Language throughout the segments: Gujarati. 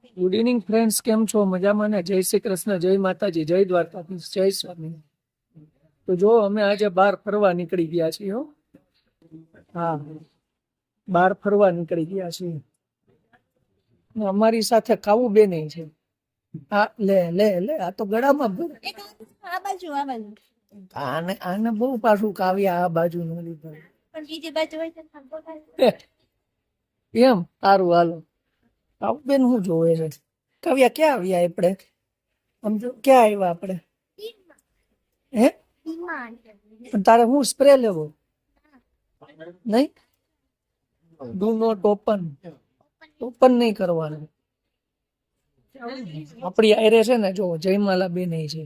ગુડ ઇવનિંગ ફ્રેન્ડ્સ, કેમ છો? મજામાં ને? જય શ્રી કૃષ્ણ, જય માતાજી, જય દ્વારકાધીશ, જય સ્વામી. તો જો અમે આજે બહાર ફરવા નીકળી ગયા છીએ. હો, હા, બહાર ફરવા નીકળી ગયા છીએ. ને અમારી સાથે કાવું બેન છે. હા, લે લે લે, આ તો ગળામાં ભરે. આ બાજુ આને આને બહુ પાછું કાવ્યા આ બાજુ નો લીધો. પણ બીજી બાજુ હોય તો એમ સારું, હાલો. કાવું બેન શું જોવે છે? કાવ્યા ક્યાં આવ્યા આપણે? સમજો ક્યાં આવ્યા આપણે? હે, પણ તારે હું સ્પ્રે લેવો નહીં? ડુ નોટ ઓપન નહીં કરવાનું. આપણી આયરે છે ને, જો જયમાલા બેન છે,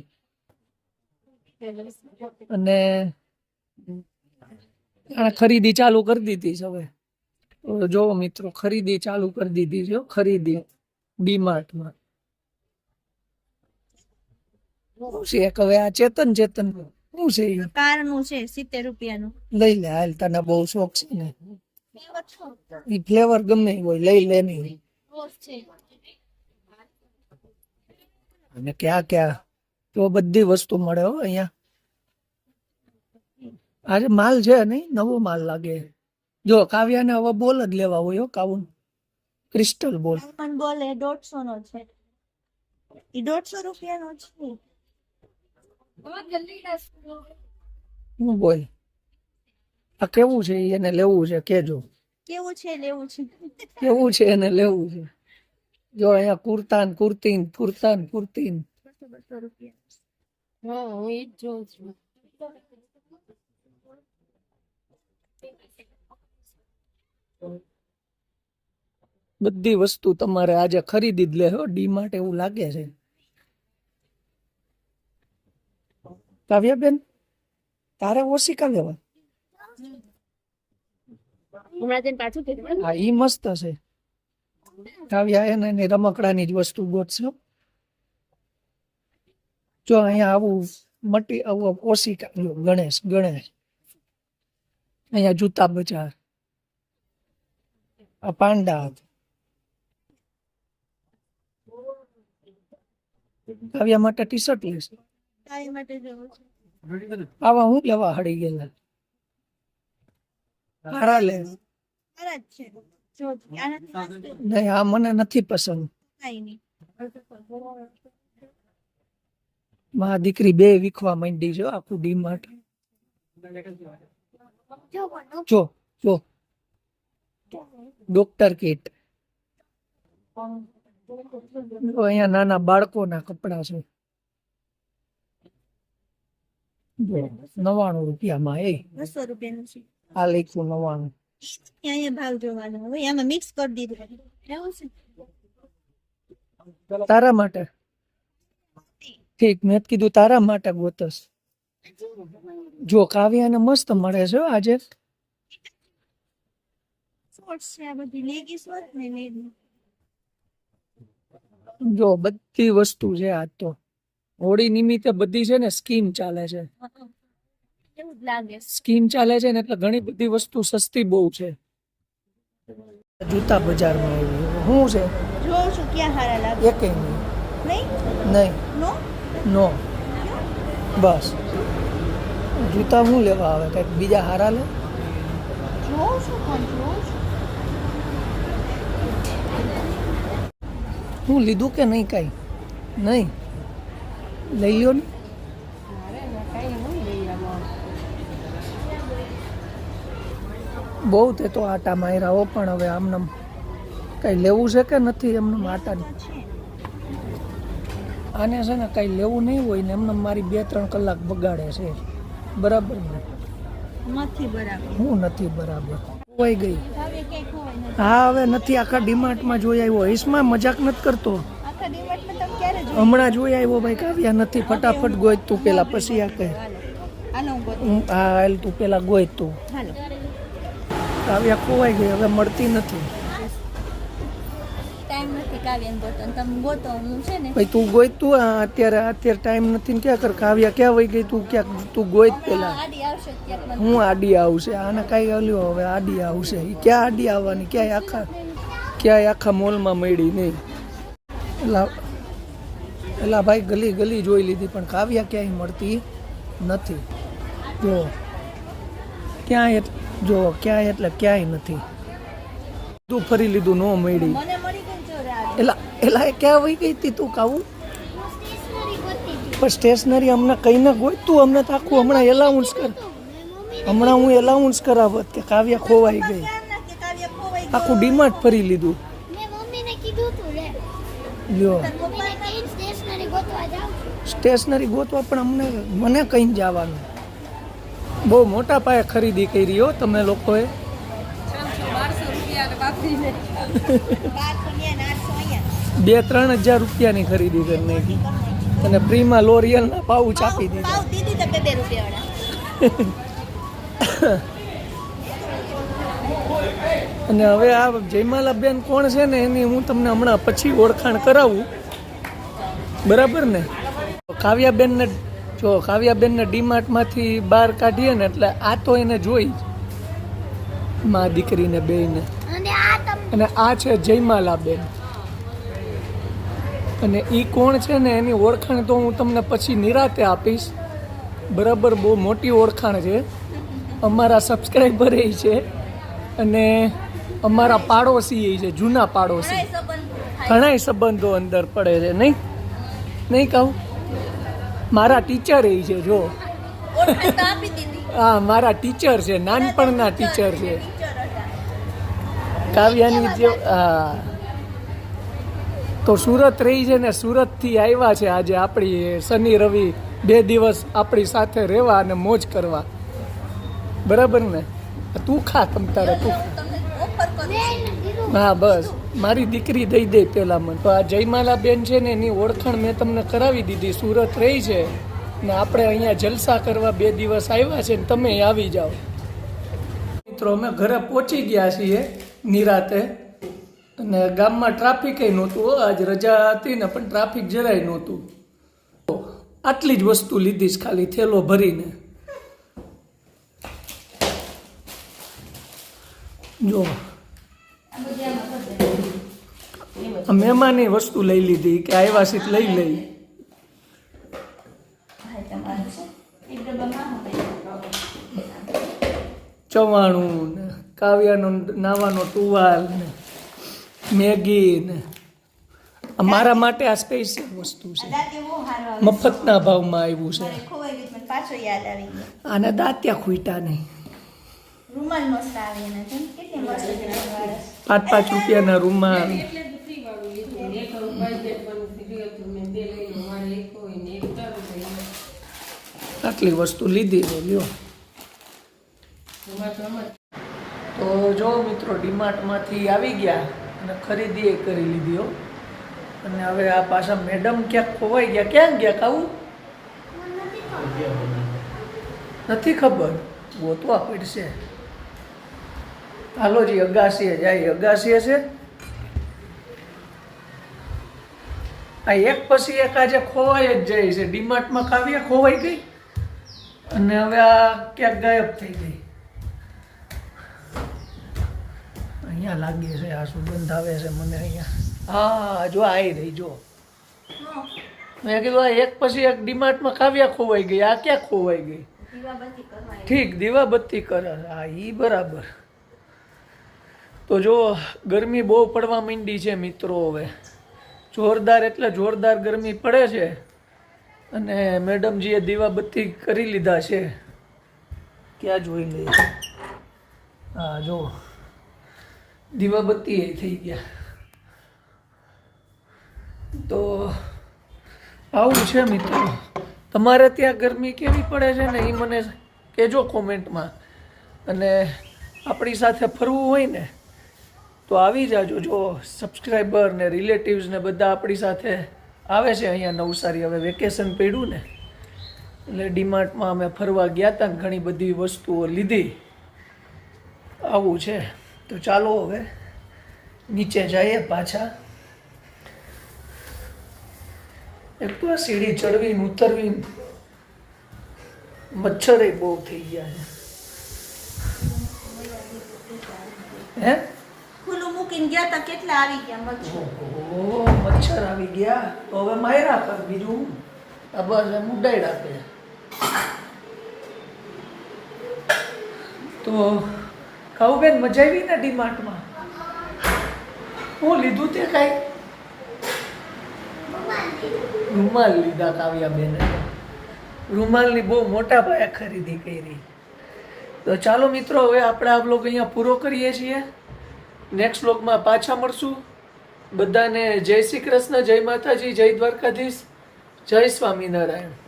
અને આને ખરીદી ચાલુ કરી દીધી છે. હવે જો મિત્રો, ખરીદી ચાલુ કરી દીધી છે. ખરીદી ડીમાર્ટમાં શું છે? હવે આ ચેતન શું છે? કાર નું છે 70 રૂપિયાનું. લઈ લે, હાલ, તને બહુ શોખ છે ને. ઈ ફ્લેવર ગમે ઈ હોય, લઈ લે. નહીં અને ક્યાં તો બધી વસ્તુ મળે હો અહીંયા. આજે માલ છે નહીં, નવો માલ લાગે. જો કાવ્યાને હવે બોલ જ લેવા હોય. હો, કાવું ક્રિસ્ટલ બોલ. મન બોલે 150 નો છે. ઈ 150 રૂપિયાનો છે. હું બોલ, આ કેવું છે? એને લેવું છે, કેજો કેવું છે લેવું છે? કેવું છે એને લેવું છે. જો અહીંયા કુર્તાન કુર્તીન 200 રૂપિયા. હા, હું ઈ જ જોઉં છું. બધી વસ્તુ તમારે આજે ખરીદી જ લે. હો, ડીમાર્ટ એવું લાગે છે. કાવ્યાબેન, તારે ઓશિકા લેવા? હમણાં જઈને પાછું કીધું. હા, ઈ મસ્ત છે. કાવ્યા એને એની રમકડાની જ વસ્તુ ગોતશો. જો અહીંયા આવું આવું ઓશિકા. જો ગણેશ અહીંયા જૂતા બજાર. આ પાંડા. કાવ્યા માટે ટી શર્ટ લેશે. તારી માટે જોવું છે. આવા હું લેવા હળી ગયેલા. હારા લે. સારા જ છે. જો આનાથી નહીં, આ મને નથી પસંદ. કાઈ નહીં. મારી દીકરી બે વીખવા માંડી છે આખું ડીમાર્ટ. જો જો ડોક્ટર કિટ. અહીંયા નાના બાળકોના કપડા છે. 99 રૂપિયામાં. 200 રૂપિયાનું છે. આ લખ્યું 99. અહીંયા ભાવ જોવાનો હવે આમાં મિક્સ કરી દીધું. એવું છે. તારા માટે ઠીક, મેં કીધું તારા માટે ગોતસ. જો કાવ્યાને મસ્ત મળે છે આજે. શોર્ટ્સ છે આ બધી. લેગીસ હોત ને લેગી. જો બધી વસ્તુ છે આજ તો. હોળી નિમિત્તે બધી છે ને સ્કીમ ચાલે છે. એવું જ લાગે. સ્કીમ ચાલે છે ને એટલે ઘણી બધી વસ્તુ સસ્તી બહુ છે. જૂતા બજારમાં આવી શું છે? જોઉં છું ક્યાં હારા લાગે. એકેય નહીં. નહીં નો નો બસ. જૂતા શું લેવા આવે? કંઈક બીજા હારા લે. જોઉં છું પણ જોઉં છું. હું લીધું કે નહીં? કાંઈ નહીં. લઈ લ્યો ને. બહુ તે તો આટા માર્યા હો, પણ હવે આમને કઈ લેવું છે કે નથી? એમને આટા આને છે ને કઈ લેવું નહીં હોય ને એમને મારી 2-3 કલાક બગાડે છે. બરાબર ને? નથી બરાબર. હું નથી બરાબર. ખોવાઈ ગઈ. હવે ક્યાંય ખોવાય નથી. હા, હવે નથી. આખા ડીમાર્ટમાં જોઈ આવ્યો. ઈસમાં મજાક નથી કરતો. આખા ડીમાર્ટમાં તમે ક્યારે જોયું? હમણાં જોઈ આવ્યો ભાઈ. કાવ્યા નથી. ફટાફટ ગોઈ તું પેલા, પછી આ કહે. હાલો હું ગોતું. હા, હાલ તું પેલા ગોઈ તું. હાલો. કાવ્યા ખોવાઈ ગઈ, હવે મળતી નથી. ટાઈમ નથી કાવ્યાને ગોતો. તમે ગોતો. હું છે ને ભાઈ તું ગોઈ તું. અત્યારે ટાઈમ નથી ને ક્યાં કર? કાવ્યા ક્યાં વહી ગઈ? તું ક્યાંક તું ગોઈ પેલા. આડી આવશે ક્યાંક મને. હું આડી આવશે? આને કઈ હલ્યો હવે આડી આવશે. ઈ ક્યાં આડી આવવાની? ક્યાંય આખા મોલમાં મળી નહીં. એલા ભાઈ ગલી ગલી જોઈ લીધી પણ કાવ્યા ક્યાંય મળતી નથી. જો ક્યાંય જો ક્યાંય એટલે ક્યાંય નથી. તું ફરી લીધું નો મળી. મને મળી ગઈ ચોરા. એલા એ ક્યાં વહી ગઈ હતી તું કાવું? પણ સ્ટેશનરી અમને કઈ ના ગોતું, અમને તો આખું હમણાં એલાઉન્સ કર, હમણાં હું એલાઉન્સ કરાવત કે કાવ્યા ખોવાઈ ગઈ. આખું ડીમાર્ટ ફરી લીધું. લ્યો સ્ટેશનરી ગોતવા પણ મને કઈ જવાનું. બહુ મોટા પાયે ખરીદી કરી હો તમે લોકોએ. 1200 ને 2-3 હજાર રૂપિયાની ખરીદી કરી નાખી અને ફ્રીમાં લોરિયલના પાઉચ આપી દીધા. પાવ દીધી તો 2 રૂપિયાવાળા. અને હવે આ જયમાલાબેન કોણ છે ને એની હું તમને હમણાં પછી ઓળખાણ કરાવું, બરાબર ને? કાવ્યાબેનને જો કાવ્યાબેનને ડીમાર્ટમાંથી બહાર કાઢીએ ને એટલે આ તો એને જોઈ જ મા દીકરીને બેયને. અને આ છે જયમાલાબેન. અને એ કોણ છે ને એની ઓળખાણ તો હું તમને પછી નિરાતે આપીશ, બરાબર? બહુ મોટી ઓળખાણ છે, અમારા સબસ્ક્રાઈબર એ છે અને અમારા પાડોશી એ છે, જૂના પાડોશી. ઘણાય સંબંધો અંદર પડે છે, નહીં નહીં કહું? મારા ટીચર એ છે. જો હા, મારા ટીચર છે, નાનપણના ટીચર છે કાવ્યાની. જે હા, તો સુરત રહી છે ને, સુરતથી આવ્યા છે આજે આપણી શનિ રવિ 2 દિવસ આપણી સાથે રહેવા અને મોજ કરવા, બરાબર ને? તું ખા, તમ તારે તું ખા. હા બસ, મારી દીકરી દઈ દે પેલા મને. તો આ જયમાલાબેન છે ને એની ઓળખાણ મેં તમને કરાવી દીધી. સુરત રહી છે ને આપણે અહીંયા જલસા કરવા 2 દિવસ આવ્યા છે ને તમે આવી જાઓ. મિત્રો અમે ઘરે પહોંચી ગયા છીએ નિરાતે અને ગામમાં ટ્રાફિક નહોતું. આજ રજા હતી ને પણ ટ્રાફિક જરાય નહોતું. આટલી જ વસ્તુ લીધી છે ખાલી થેલો ભરીને. જો મહેમાની વસ્તુ લઈ લીધી કે આવ્યા છે લઈ લઈ. ચવાણું ને કાવ્યાનો નાવાનો ટુવાલ ને મેગી ને મારા માટે આ સ્પેશિયલ વસ્તુ છે, મફતના ભાવમાં આવ્યું છે. આને દાંત્યા ખૂટ્યા નહીં. 5-5 રૂપિયાના રૂમાલ. આટલી વસ્તુ લીધી છે. લ્યો તો જો મિત્રો ડીમાર્ટમાંથી આવી ગયા અને ખરીદી એ કરી લીધી હો. અને હવે આ પાછા મેડમ ક્યાંક ખોવાઈ ગયા. ક્યાં ગયા કાવું? નથી ખબર, ગોતવા પડશે. હાલો જી અગાસીએ જાય. અગાસીએ છે આ એક પછી એક આજે ખોવાઈ જ જાય છે. ડીમાર્ટમાં કાવ્યા ખોવાઈ ગઈ અને હવે આ ક્યાંક ગાયબ થઈ ગઈ. અહીંયા લાગે છે આ સુગંધ આવે છે મને અહીંયા. હા જો આવી રહી. જો મેં કીધું આ એક પછી એક ડીમાર્ટમાં કાવ્યા ખોવાઈ ગઈ, આ ક્યાં ખોવાઈ ગઈ? ઠીક, દીવાબત્તી કરે. હા ઈ બરાબર. તો જો ગરમી બહુ પડવા માંડી છે મિત્રો. હવે જોરદાર એટલે જોરદાર ગરમી પડે છે અને મેડમજીએ દીવાબત્તી કરી લીધા છે. ક્યાં જોઈ લઈએ? હા જો દીવાબત્તી એ થઈ ગયા. તો આવું છે મિત્રો. તમારે ત્યાં ગરમી કેવી પડે છે ને એ મને કહેજો કોમેન્ટમાં. અને આપણી સાથે ફરવું હોય ને તો આવી જાજો. જો સબસ્ક્રાઈબર ને રિલેટિવ્સ ને બધા આપણી સાથે આવે છે અહીંયા નવસારી. હવે વેકેશન પડ્યું ને એટલે ડીમાર્ટમાં અમે ફરવા ગયા હતા ને ઘણી બધી વસ્તુઓ લીધી. આવું છે. તો ચાલો હવે નીચે જઈએ પાછા. એક તો આ સીડી ચડવીને ઉતરવીને મચ્છરે બહુ થઈ ગયા છે. હે ખુલ્લું મૂકીને ગયા તા કેટલા આવી ગયા મચ્છર. ઓહો, મચ્છર આવી આવી ગયા તો હવે માયરા કર બીજું હું આ બસ એમ ઉડાઈ રાખે તો કહું બેન મજા આવી ને ડીમાર્ટમાં હું લીધું તે કાંઈ રૂમાલ લીધા કાવ્યા બેને રૂમાલની બહુ મોટા પાયે ખરીદી કરી તો ચાલો મિત્રો હવે આપણે આ બ્લોગ અહીંયા પૂરો કરીએ છીએ નેક્સ્ટ બ્લોગમાં પાછા મળશું બધાને જય શ્રી કૃષ્ણ જય માતાજી જય દ્વારકાધીશ જય સ્વામિનારાયણ